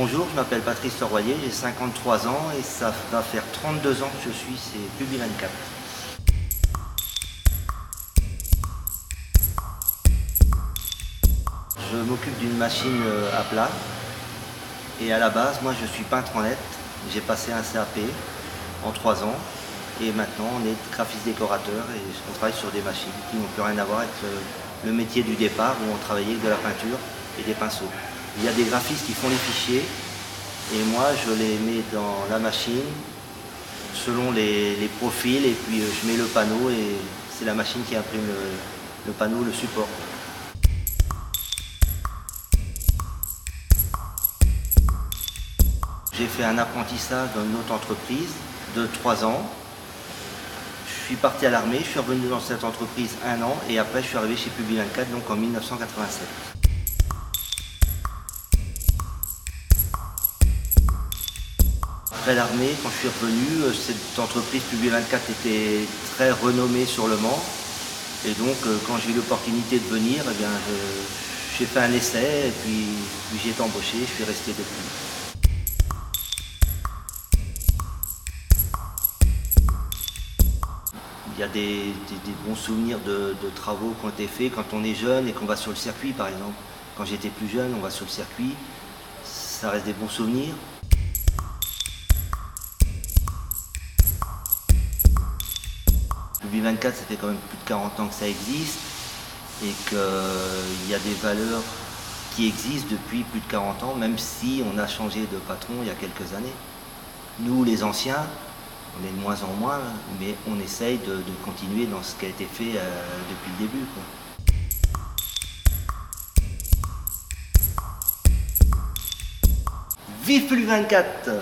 Bonjour, je m'appelle Patrice Leroyer, j'ai 53 ans et ça va faire 32 ans que je suis chez Publi24. Je m'occupe d'une machine à plat et à la base, moi je suis peintre en lettres. J'ai passé un CAP en 3 ans et maintenant on est graphiste décorateur et on travaille sur des machines qui n'ont plus rien à voir avec le métier du départ où on travaillait avec de la peinture et des pinceaux. Il y a des graphistes qui font les fichiers et moi je les mets dans la machine selon les profils et puis je mets le panneau et c'est la machine qui imprime le panneau, le support. J'ai fait un apprentissage dans une autre entreprise de 3 ans. Je suis parti à l'armée, je suis revenu dans cette entreprise 1 an et après je suis arrivé chez Publi24 donc en 1987. Après l'armée, quand je suis revenu, cette entreprise Publi24 était très renommée sur le Mans. Et donc quand j'ai eu l'opportunité de venir, eh bien, j'ai fait un essai et puis j'ai été embauché, je suis resté depuis. Il y a des bons souvenirs de travaux qui ont été faits quand on est jeune et qu'on va sur le circuit par exemple. Quand j'étais plus jeune, on va sur le circuit, ça reste des bons souvenirs. Publi24, ça fait quand même plus de 40 ans que ça existe et qu'il y a des valeurs qui existent depuis plus de 40 ans, même si on a changé de patron il y a quelques années. Nous, les anciens, on est de moins en moins, mais on essaye de continuer dans ce qui a été fait depuis le début, quoi. Vive Publi24!